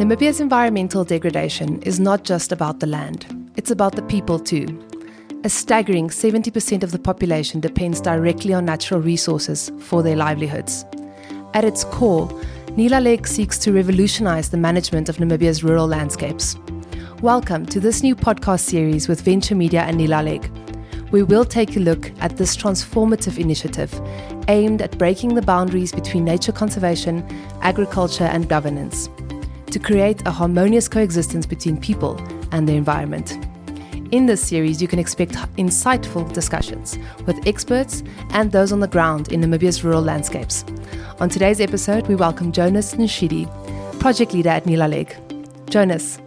Namibia's environmental degradation is not just about the land, it's about the people too. A staggering 70% of the population depends directly on natural resources for their livelihoods. At its core, Nilaleg seeks to revolutionize the management of Namibia's rural landscapes. Welcome to this new podcast series with Venture Media and Nilaleg. We will take a look at this transformative initiative aimed at breaking the boundaries between nature conservation, agriculture and governance, to create a harmonious coexistence between people and the environment. In this series, you can expect insightful discussions with experts and those on the ground in Namibia's rural landscapes. On today's episode, we welcome Jonas Nshidi, project leader at Nilaleg. Jonas,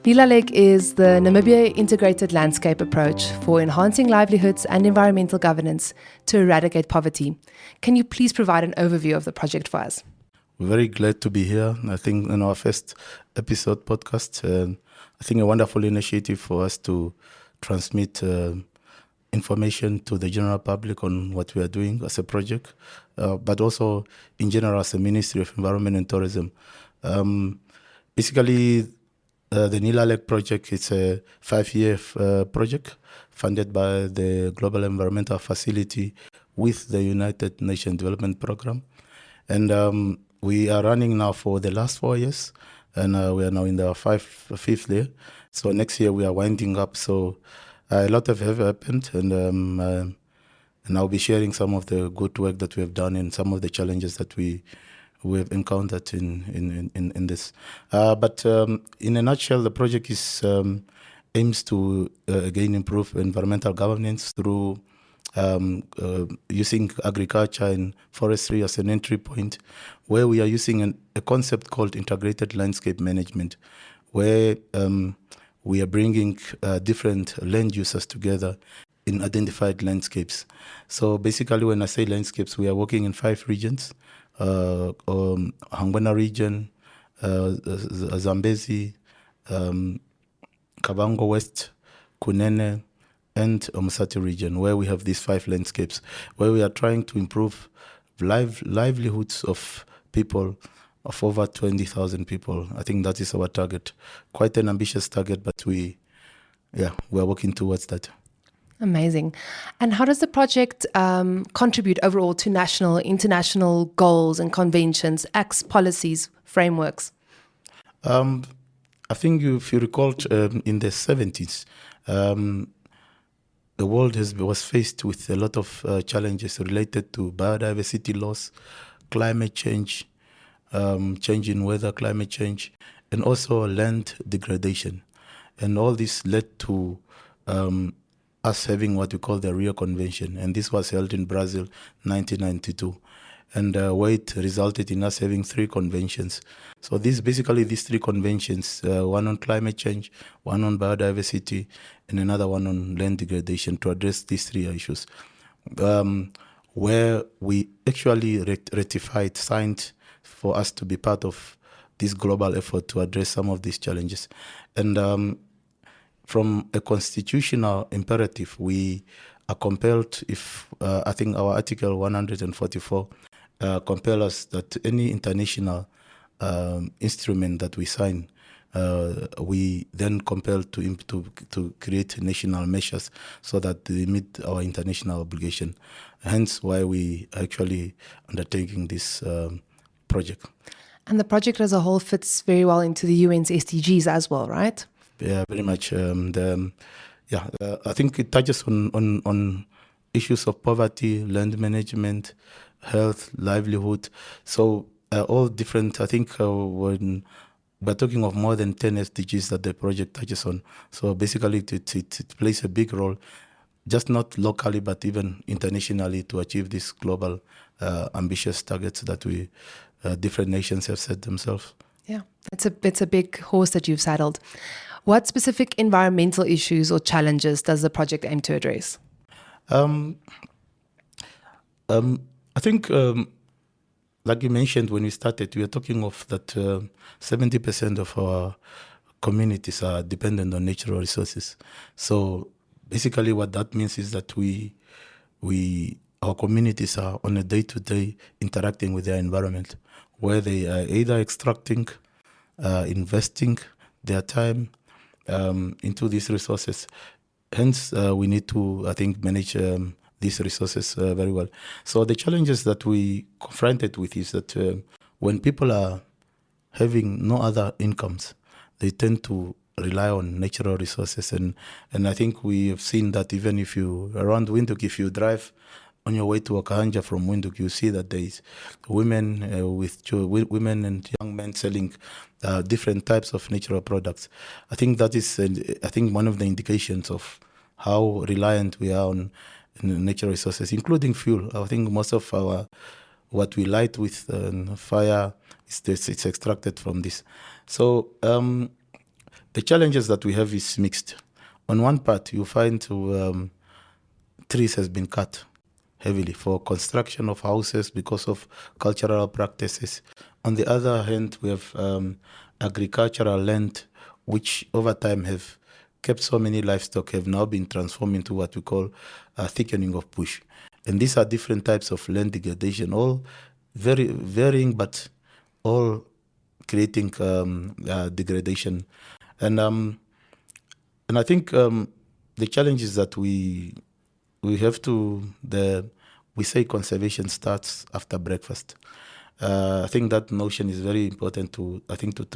Nilaleg is the Namibia integrated landscape approach for enhancing livelihoods and environmental governance to eradicate poverty. Can you please provide an overview of the project for us? We're very glad to be here. I think in our first episode podcast, I think a wonderful initiative for us to transmit information to the general public on what we are doing as a project, but also in general as a Ministry of Environment and Tourism. Basically, the Nilaleg project is a 5-year project funded by the Global Environmental Facility with the United Nations Development Program. And we are running now for the last 4 years, and we are now in the fifth year. So next year we are winding up. So a lot have happened, and I'll be sharing some of the good work that we have done and some of the challenges that we have encountered in this. But in a nutshell, the project is aims to again improve environmental governance through using agriculture and forestry as an entry point, where we are using a concept called integrated landscape management, where we are bringing different land users together in identified landscapes. So basically, when I say landscapes, we are working in 5 regions: Hangwena region, Zambezi, Kavango West, Kunene, and Omusati region, where we have these 5 landscapes, where we are trying to improve livelihoods of people, of over 20,000 people. I think that is our target. Quite an ambitious target, but we are working towards that. Amazing. And how does the project contribute overall to national, international goals and conventions, acts, policies, frameworks? I think if you recall, in the 70s, the world was faced with a lot of challenges related to biodiversity loss, climate change, change in weather, climate change, and also land degradation. And all this led to us having what we call the Rio Convention. And this was held in Brazil 1992. And where it resulted in us having 3 conventions. So these 3 conventions, one on climate change, one on biodiversity, and another one on land degradation, to address these 3 issues, where we actually signed for us to be part of this global effort to address some of these challenges. And from a constitutional imperative, we are compelled, I think our Article 144 compel us that any international instrument that we sign, we then compel to create national measures so that they meet our international obligation. Hence why we are actually undertaking this project. And the project as a whole fits very well into the UN's SDGs as well, right? Yeah, very much. I think it touches on issues of poverty, land management, health, livelihood. So all different, I think when we're talking of more than 10 SDGs that the project touches on. So basically it plays a big role, just not locally, but even internationally, to achieve these global ambitious targets that different nations have set themselves. Yeah, it's a big horse that you've saddled. What specific environmental issues or challenges does the project aim to address? I think, like you mentioned when we started, we are talking of that 70% of our communities are dependent on natural resources. So basically what that means is that our communities are on a day-to-day interacting with their environment, where they are either extracting investing their time into these resources. Hence, we need to, I think, manage these resources very well. So the challenges that we confronted with is that when people are having no other incomes, they tend to rely on natural resources. And I think we have seen that even if you, around Windhoek, if you drive on your way to Okahanja from Windhoek, you see that there is women women and young men selling different types of natural products. I think that is, I think, one of the indications of how reliant we are on natural resources, including fuel. I think most of our what we light with fire it's extracted from this. So the challenges that we have is mixed. On one part, you find trees has been cut heavily for construction of houses because of cultural practices. On the other hand, we have agricultural land, which over time have kept so many livestock, have now been transformed into what we call a thickening of bush. And these are different types of land degradation, all very varying, but all creating degradation. And I think the challenge is that we have to we say conservation starts after breakfast. I think that notion is very important to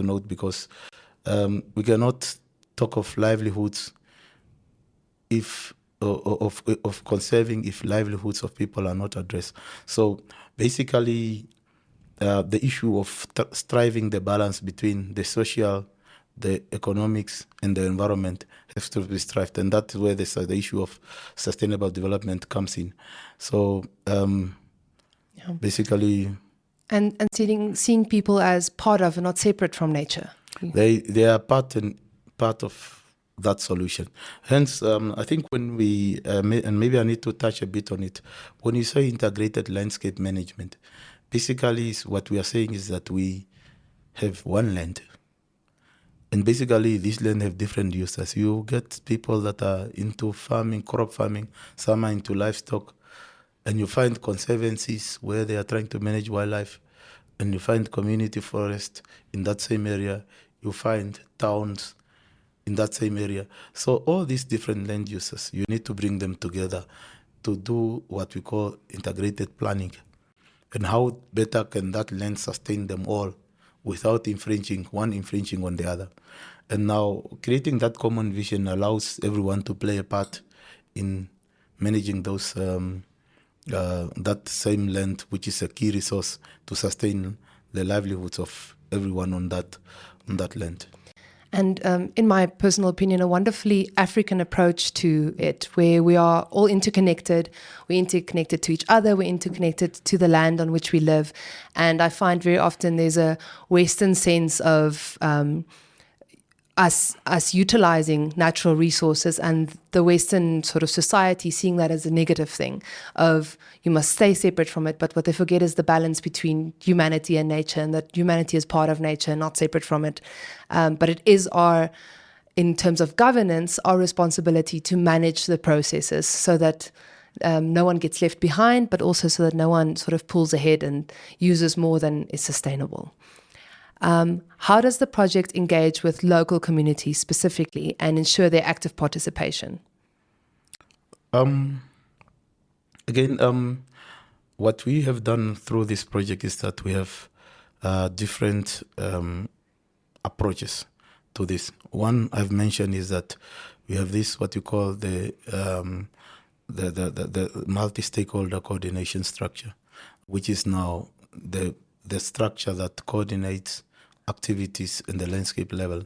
note, because we cannot talk of livelihoods if of conserving if livelihoods of people are not addressed. So basically, the issue of striving the balance between the social, the economics, and the environment has to be strived, and that's where the issue of sustainable development comes in. So basically, and seeing people as part of and not separate from nature. They are part of that solution. Hence, I think when we and maybe I need to touch a bit on it. When you say integrated landscape management, basically what we are saying is that we have one land, and basically this land have different uses. You get people that are into farming, crop farming, some are into livestock, and you find conservancies where they are trying to manage wildlife, and you find community forest in that same area. You find towns in that same area. So all these different land uses, you need to bring them together to do what we call integrated planning. And how better can that land sustain them all without infringing on the other. And now creating that common vision allows everyone to play a part in managing those that same land, which is a key resource to sustain the livelihoods of everyone on that land. And in my personal opinion, a wonderfully African approach to it, where we are all interconnected. We're interconnected to each other. We're interconnected to the land on which we live. And I find very often there's a Western sense of us utilizing natural resources, and the Western sort of society seeing that as a negative thing of you must stay separate from it. But what they forget is the balance between humanity and nature, and that humanity is part of nature, not separate from it. But it is in terms of governance, our responsibility to manage the processes so that no one gets left behind, but also so that no one sort of pulls ahead and uses more than is sustainable. How does the project engage with local communities specifically and ensure their active participation? What we have done through this project is that we have different approaches to this. One I've mentioned is that we have this, what you call the multi-stakeholder coordination structure, which is now the structure that coordinates activities in the landscape level,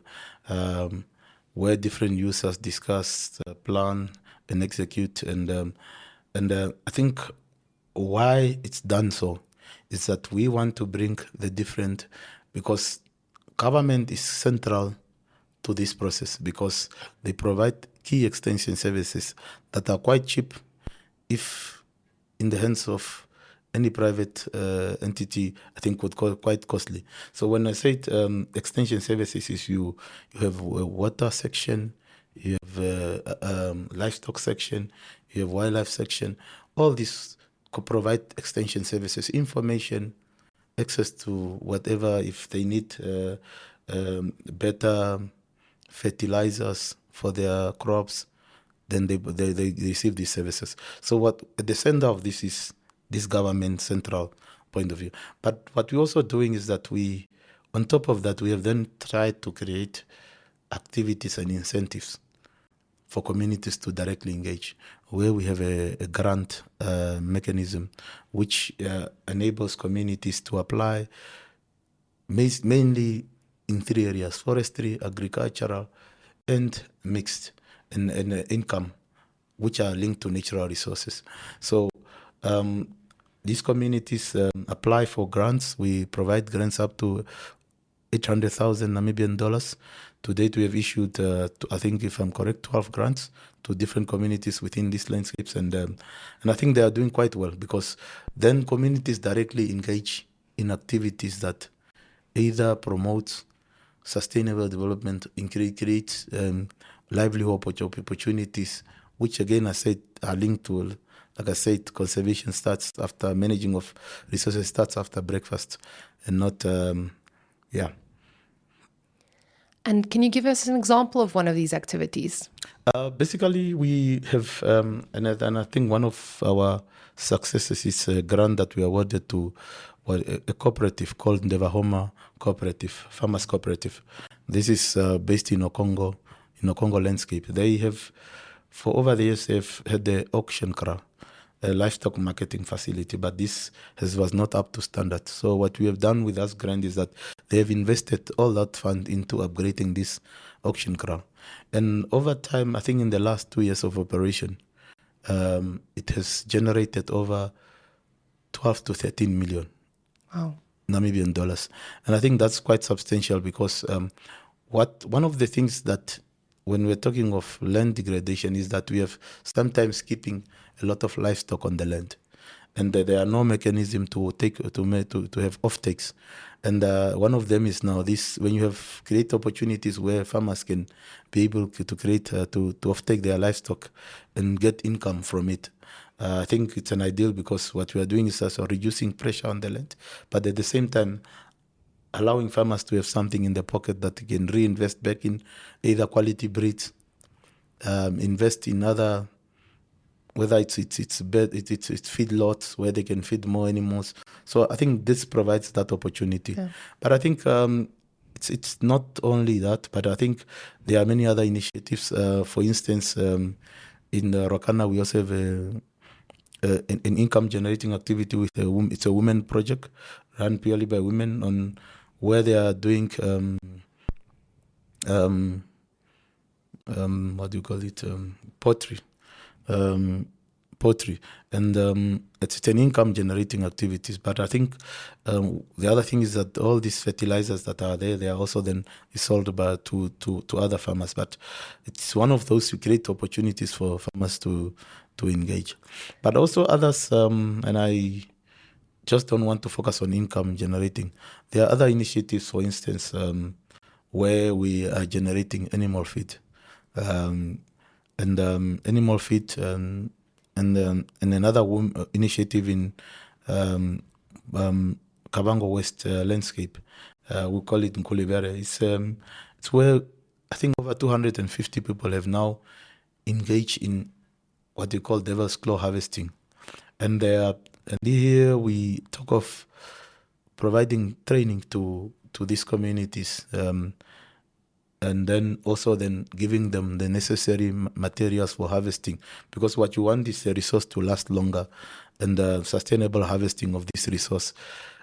where different users discuss, plan, and execute. And I think why it's done so is that we want to bring the different, because government is central to this process, because they provide key extension services that are quite cheap if in the hands of any private entity, I think would call quite costly. So when I say extension services, is you have a water section, you have a livestock section, you have wildlife section. All these could provide extension services, information, access to whatever, if they need better fertilizers for their crops, then they receive these services. So what at the center of this is this government central point of view. But what we're also doing is that we, on top of that, we have then tried to create activities and incentives for communities to directly engage, where we have a grant mechanism which enables communities to apply mainly in 3 areas: forestry, agricultural, and mixed, and income, which are linked to natural resources. So these communities apply for grants. We provide grants up to 800,000 Namibian dollars. To date, we have issued, I think, if I'm correct, 12 grants to different communities within these landscapes, and I think they are doing quite well, because then communities directly engage in activities that either promote sustainable development, create livelihood opportunities, which again, I said, are linked to, like I said, conservation starts after managing of resources starts after breakfast, and not, yeah. And can you give us an example of one of these activities? Basically, we have, and I think one of our successes is a grant that we awarded to a cooperative called Ndevahoma Cooperative, Farmers Cooperative. This is based in Okongo landscape. They have, for over the years, they've had the auction kra, a livestock marketing facility, but this was not up to standard. So what we have done with us grant is that they have invested all that fund into upgrading this auction kra. And over time, I think in the last 2 years of operation, it has generated over 12 to 13 million Namibian dollars. And I think that's quite substantial, because one of the things that, when we're talking of land degradation, is that we have sometimes keeping a lot of livestock on the land, and there are no mechanism to have off-takes. And one of them is now this: when you have create opportunities where farmers can be able to create to off-take their livestock and get income from it. I think it's an ideal, because what we are doing is also reducing pressure on the land, but at the same time allowing farmers to have something in their pocket that they can reinvest back in either quality breeds, invest in other, whether it's feed lots where they can feed more animals. So I think this provides that opportunity. Yeah. But I think it's not only that, but I think there are many other initiatives. For instance, in Rokana, we also have an income generating activity with it's a women project run purely by women, on where they are doing what do you call it, pottery, and it's an income generating activities. But I think the other thing is that all these fertilizers that are there, they are also then sold to other farmers. But it's one of those great opportunities for farmers to engage. But also others, and I just don't want to focus on income generating. There are other initiatives, for instance, where we are generating animal feed, and animal feed, and another initiative in Kavango West landscape. We call it Nkulibere. It's where I think over 250 people have now engaged in what they call devil's claw harvesting, and here we talk of providing training to these communities, and then also then giving them the necessary materials for harvesting, because what you want is a resource to last longer, and sustainable harvesting of this resource.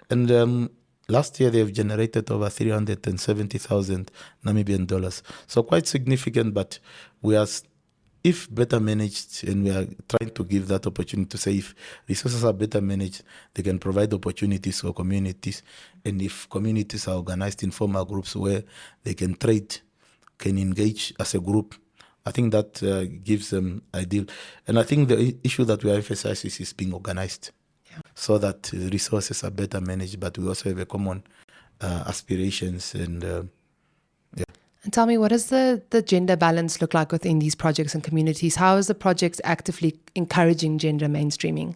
And last year they have generated over 370,000 Namibian dollars, so quite significant. But if better managed, and we are trying to give that opportunity to say, if resources are better managed, they can provide opportunities for communities. And if communities are organized in formal groups where they can trade, can engage as a group, I think that gives them ideal. And I think the issue that we are emphasizing is being organized, so that the resources are better managed, but we also have a common aspirations and And tell me, what does the gender balance look like within these projects and communities? How is the project actively encouraging gender mainstreaming?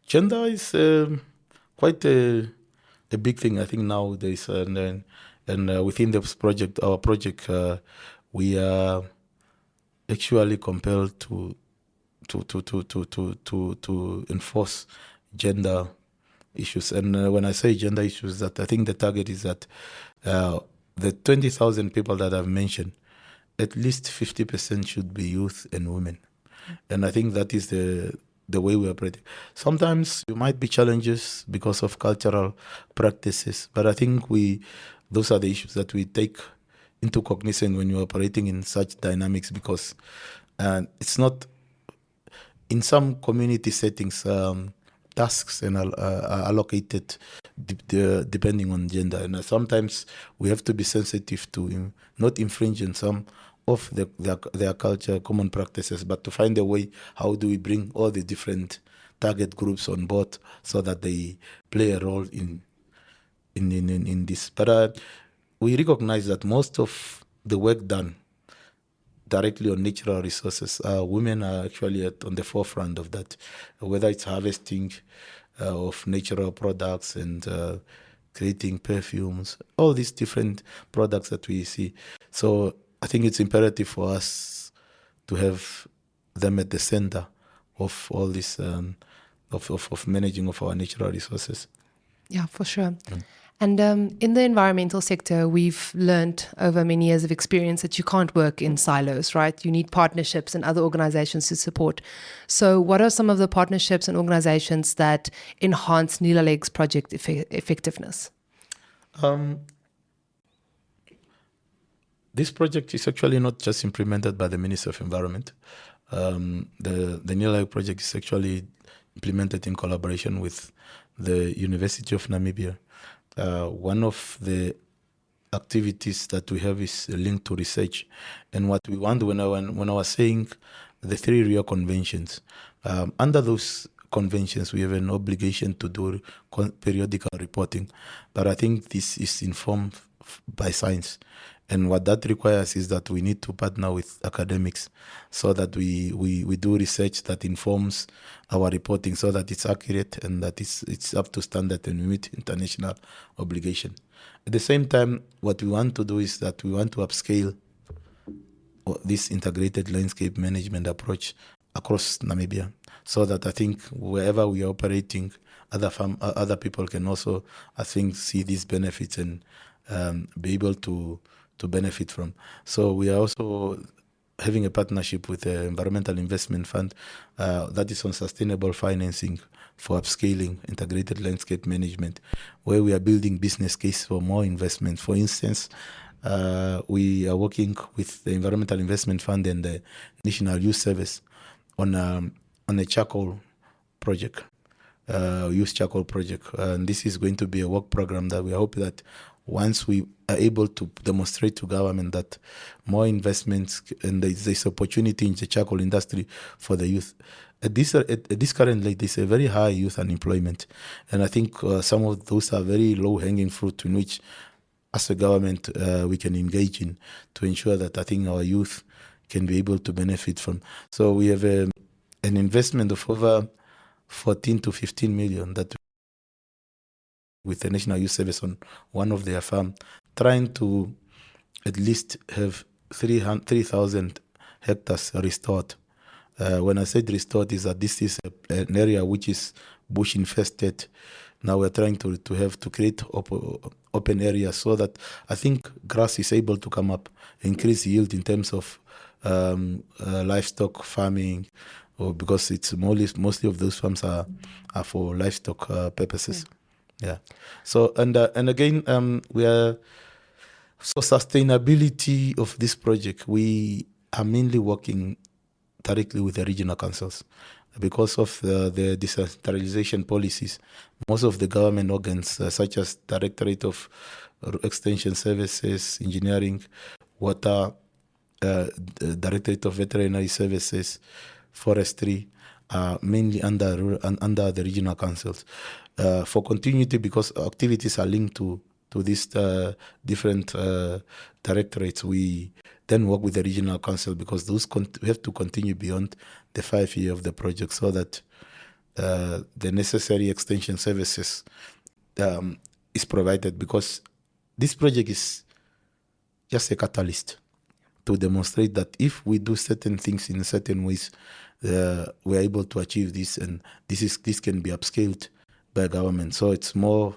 Gender is quite a a big thing. I think now there is, within this project, our project, we are actually compelled to enforce gender issues. And when I say gender issues, that I think the target is that the 20,000 people that I've mentioned, at least 50% should be youth and women. And I think that is the way we operate. Sometimes there might be challenges because of cultural practices, but I think those are the issues that we take into cognizance when you're operating in such dynamics, because it's not, in some community settings, tasks are allocated depending on gender, and sometimes we have to be sensitive to not infringe on some of their culture, common practices, but to find a way, how do we bring all the different target groups on board so that they play a role in this. But we recognize that most of the work done directly on natural resources, women are actually on the forefront of that, whether it's harvesting of natural products and creating perfumes, all these different products that we see. So I think it's imperative for us to have them at the center of all this, of managing of our natural resources. Yeah, for sure. And in the environmental sector, we've learned over many years of experience that you can't work in silos, right? You need partnerships and other organizations to support. So what are some of the partnerships and organizations that enhance Nilaleg's project effectiveness? This project is actually not just implemented by the Ministry of Environment. The Nilaleg project is actually implemented in collaboration with the University of Namibia. One of the activities that we have is linked to research. And what we want, when I was saying the 3 Rio Conventions, under those conventions, we have an obligation to do periodical reporting. But I think this is informed by science. And what that requires is that we need to partner with academics so that we do research that informs our reporting so that it's accurate and that it's up to standard and we meet international obligation. At the same time, what we want to do is that we want to upscale this integrated landscape management approach across Namibia so that I think wherever we are operating, other people can also, I think, see these benefits and be able to benefit from. So we are also having a partnership with the Environmental Investment Fund that is on sustainable financing for upscaling integrated landscape management, where we are building business case for more investment. For instance, we are working with the Environmental Investment Fund and the National Youth Service on a charcoal project, youth charcoal project. And this is going to be a work program that we hope that once we are able to demonstrate to government that more investments and there's opportunity in the charcoal industry for the youth. At this current rate, there's a very high youth unemployment. And I think some of those are very low-hanging fruit in which, as a government, we can engage in to ensure that I think our youth can be able to benefit from. So we have an investment of over 14 to 15 million that with the National Youth Service on one of their farms, trying to at least have 3,000 hectares restored. When I said restored, is that this is an area which is bush infested. Now we're trying to create open areas so that I think grass is able to come up, increase yield in terms of livestock farming, or because it's mostly of those farms are for livestock purposes. Yeah. So and again, we are sustainability of this project. We are mainly working directly with the regional councils because of the decentralization policies. Most of the government organs, such as Directorate of Extension Services, Engineering, Water, Directorate of Veterinary Services, Forestry, are mainly under the regional councils. For continuity, because activities are linked to these different directorates, we then work with the regional council because those we have to continue beyond the 5 year of the project so that the necessary extension services is provided, because this project is just a catalyst to demonstrate that if we do certain things in certain ways, we're able to achieve this, and this can be upscaled by government. So it's more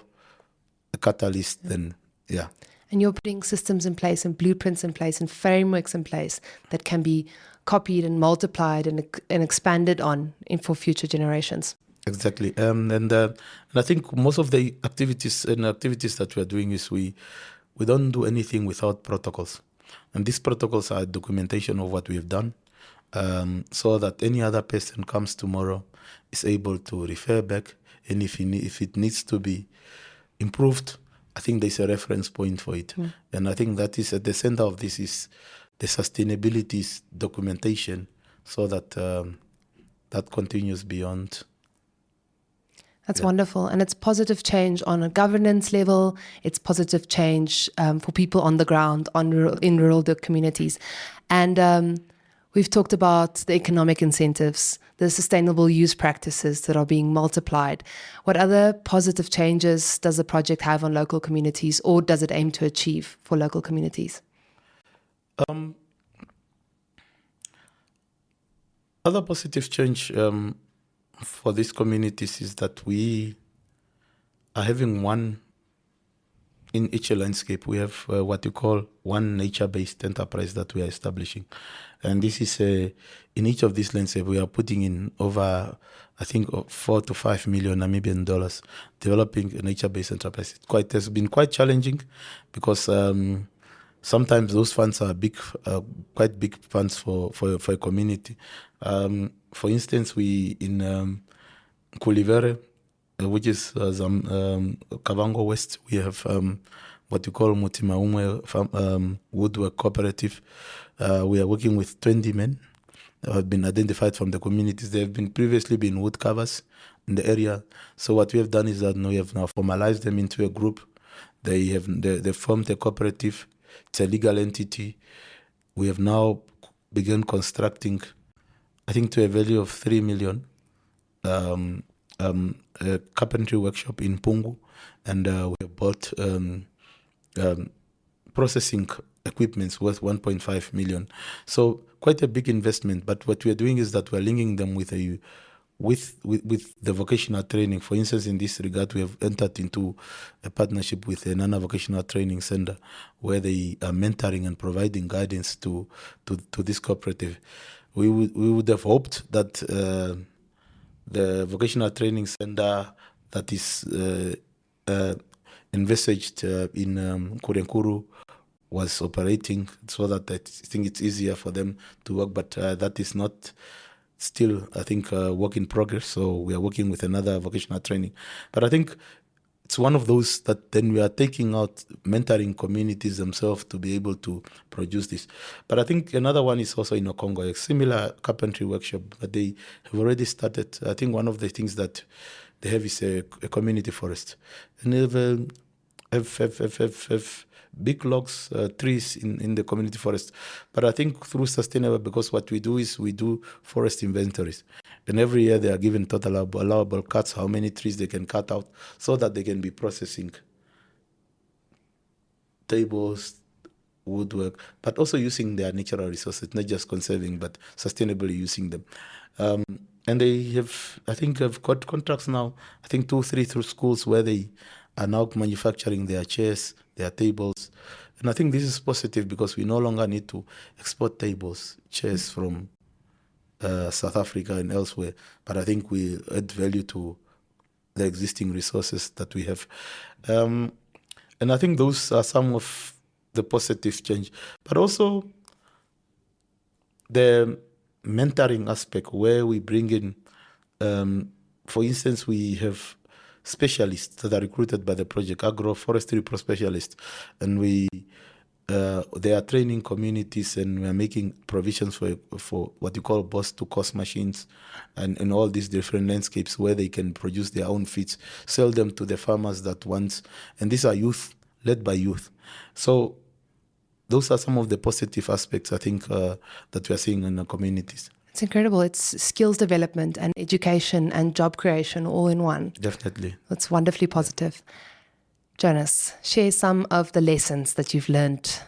a catalyst than, yeah. And you're putting systems in place and blueprints in place and frameworks in place that can be copied and multiplied and expanded on for future generations. Exactly. And I think most of the activities that we are doing is we don't do anything without protocols. And these protocols are documentation of what we have done, so that any other person comes tomorrow is able to refer back. And if it needs to be improved, I think there's a reference point for it. And I think that is at the center of this is the sustainability documentation, so that that continues beyond. That's wonderful. And it's positive change on a governance level. It's positive change for people on the ground, in rural communities. And we've talked about the economic incentives, the sustainable use practices that are being multiplied. What other positive changes does the project have on local communities, or does it aim to achieve for local communities? Other positive change for these communities is that we are having one, in each landscape, we have what you call one nature-based enterprise that we are establishing. And this is, in each of these landscapes, we are putting in over, I think, 4 to 5 million Namibian dollars, developing a nature-based enterprise. It has been quite challenging, because sometimes those funds are quite big funds for a community. For instance, we in Kulivere, which is Kavango West, we have what you call Mutima Woodwork Cooperative. We are working with 20 men that have been identified from the communities. They have previously been wood carvers in the area. So what we have done is that we have now formalized them into a group. They formed a cooperative. It's a legal entity. We have now begun constructing, I think, to a value of 3 million, a carpentry workshop in Pungu, and we have bought processing equipments worth 1.5 million. So quite a big investment. But what we are doing is that we are linking them with the vocational training. For instance, in this regard, we have entered into a partnership with a Nana Vocational Training Center, where they are mentoring and providing guidance to this cooperative. We would have hoped that the vocational training center that is envisaged in Kurenkuru was operating, so that I think it's easier for them to work. But that is not. Still, I think, work in progress. So we are working with another vocational training. But I think it's one of those that then we are taking out, mentoring communities themselves to be able to produce this. But I think another one is also in Okongo, a similar carpentry workshop, but they have already started. I think one of the things that they have is a community forest. And they have big logs, trees in the community forest. But I think through sustainable, because what we do is we do forest inventories. And every year they are given total allowable cuts, how many trees they can cut out, so that they can be processing tables, woodwork, but also using their natural resources, not just conserving, but sustainably using them. And they have, I think, have got contracts now, I think 2-3 through schools, where they are now manufacturing their chairs, their tables. And I think this is positive, because we no longer need to export tables, chairs from South Africa and elsewhere. But I think we add value to the existing resources that we have. And I think those are some of the positive change. But also the mentoring aspect, where we bring in, for instance, we have specialists that are recruited by the project, agroforestry pro specialists, and they are training communities, and we are making provisions for what you call boss to cost machines, and all these different landscapes where they can produce their own feeds, sell them to the farmers that want. And these are youth, led by youth. So those are some of the positive aspects, I think, that we are seeing in the communities. It's incredible. It's skills development and education and job creation all in one. Definitely. That's wonderfully positive. Jonas, share some of the lessons that you've learned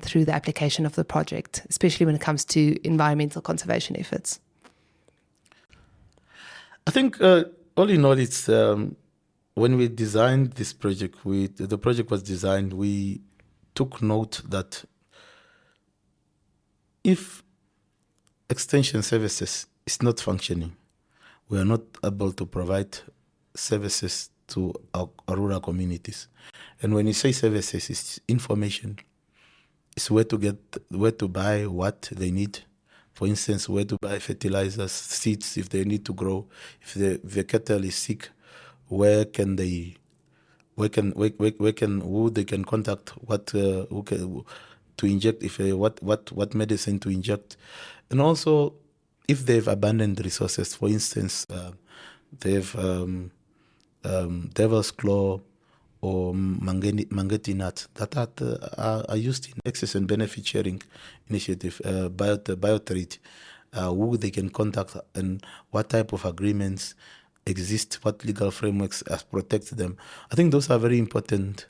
through the application of the project, especially when it comes to environmental conservation efforts. I think all in all, it's when we designed this project, the project was designed, we took note that if extension services is not functioning, we are not able to provide services to our rural communities. And when you say services, it's information. It's where to buy what they need. For instance, where to buy fertilizers, seeds if they need to grow. If the cattle is sick, who they can contact, to inject, what medicine to inject, and also if they've abandoned resources. For instance, they've devil's claw or mangeti nut that are used in access and benefit sharing initiative, biotrade, who they can contact and what type of agreements exist, what legal frameworks protect them. I think those are very important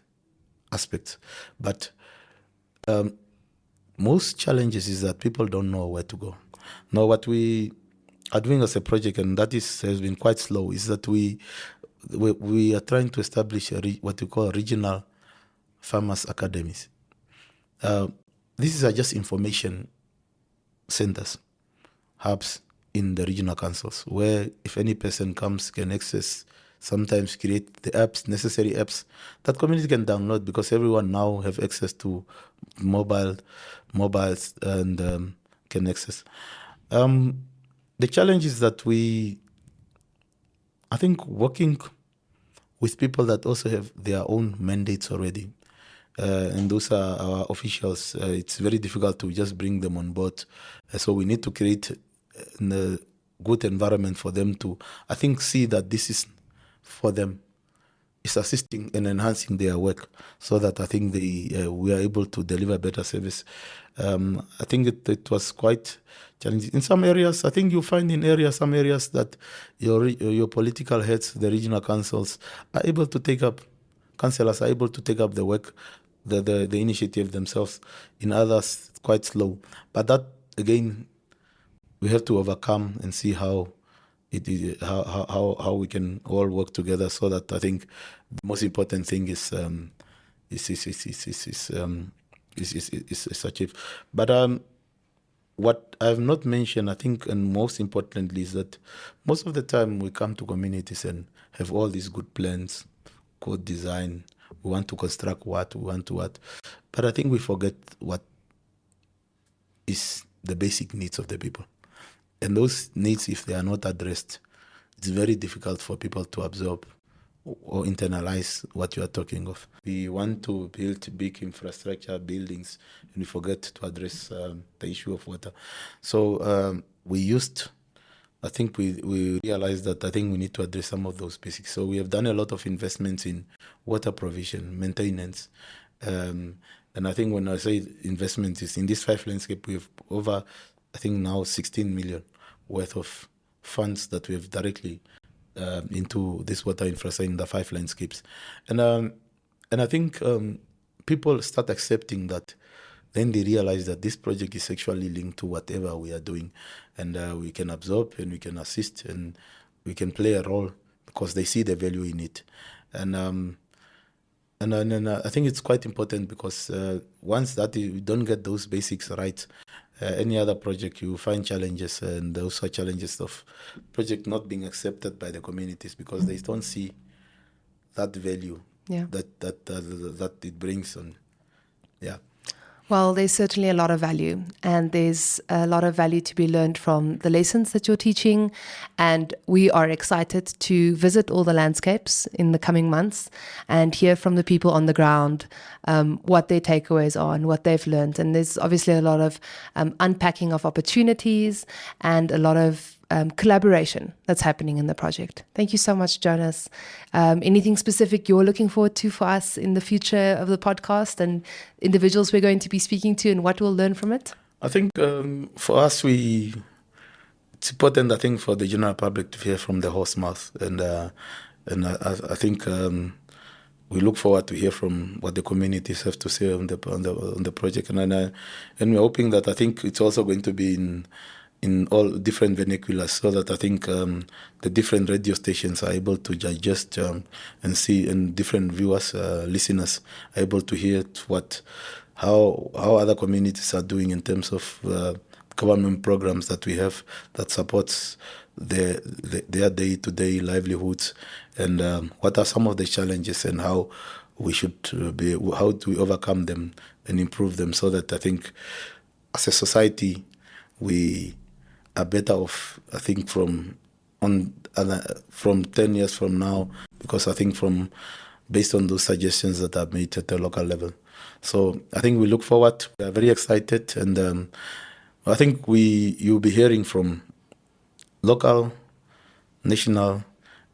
aspects. But most challenges is that people don't know where to go. Now, what we are doing as a project, and that has been quite slow, is that we are trying to establish what we call regional farmers academies. These are just information centers, hubs in the regional councils, where if any person comes, can access, sometimes create the apps, necessary apps that community can download, because everyone now have access to mobiles and can access. The challenge is that I think working with people that also have their own mandates already, and those are our officials, it's very difficult to just bring them on board. So we need to create a good environment for them to, I think, see that this is for them. It's assisting and enhancing their work, so that I think we are able to deliver better service. I think it was quite challenging. In some areas, I think you find some areas that your political heads, the regional councils, are able to take up, councillors are able to take up the work, the initiative themselves. In others, quite slow. But that, again, we have to overcome and see how we can all work together, so that I think the most important thing is achieved. But what I've not mentioned, I think, and most importantly, is that most of the time we come to communities and have all these good plans, good design. We want to construct what, but I think we forget what is the basic needs of the people. And those needs, if they are not addressed, it's very difficult for people to absorb or internalize what you are talking of. We want to build big infrastructure buildings, and we forget to address the issue of water. So we realized that I think we need to address some of those basics. So we have done a lot of investments in water provision, maintenance. And I think when I say investments, is in this 5 landscape, we have over, I think now 16 million worth of funds that we have directly into this water infrastructure in the 5 landscapes. And I think people start accepting that. Then they realize that this project is actually linked to whatever we are doing, and we can absorb and we can assist and we can play a role, because they see the value in it. And I think it's quite important, because once that we don't get those basics right, any other project you find challenges, and those are challenges of project not being accepted by the communities, because they don't see that value that it brings on. Yeah. Well, there's certainly a lot of value, and there's a lot of value to be learned from the lessons that you're teaching. And we are excited to visit all the landscapes in the coming months and hear from the people on the ground what their takeaways are and what they've learned. And there's obviously a lot of unpacking of opportunities and a lot of collaboration that's happening in the project. Thank you so much, Jonas. Anything specific you're looking forward to for us in the future of the podcast, and individuals we're going to be speaking to, and what we'll learn from it? I think for us, it's important, I think, for the general public to hear from the horse mouth. And I think we look forward to hear from what the communities have to say on the project, and we're hoping that I think it's also going to be in all different vernaculars, so that I think the different radio stations are able to digest and see, and different viewers, listeners are able to hear how other communities are doing in terms of government programs that we have that supports their day-to-day livelihoods, and what are some of the challenges, and how do we overcome them and improve them, so that I think as a society we are better off, I think, from 10 years from now, because I think based on those suggestions that are made at the local level. So I think we look forward. We are very excited, and I think you'll be hearing from local, national,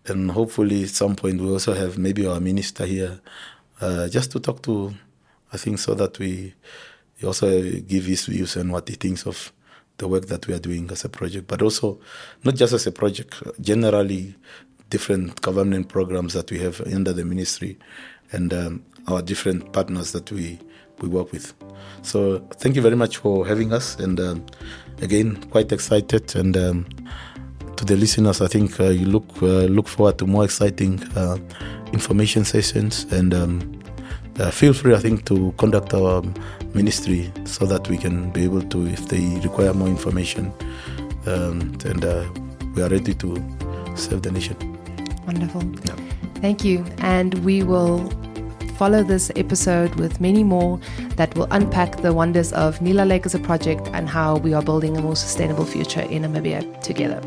and hopefully at some point we also have maybe our minister here, just to talk to, I think, so that he also give his views and what he thinks of the work that we are doing as a project, but also not just as a project, generally different government programs that we have under the ministry, and our different partners that we work with. So thank you very much for having us, and again, quite excited, and to the listeners, I think you look forward to more exciting information sessions, and feel free, I think, to contact our ministry so that we can be able to, if they require more information, and we are ready to serve the nation. Wonderful. Yeah. Thank you. And we will follow this episode with many more that will unpack the wonders of Nila Lake as a project and how we are building a more sustainable future in Namibia together.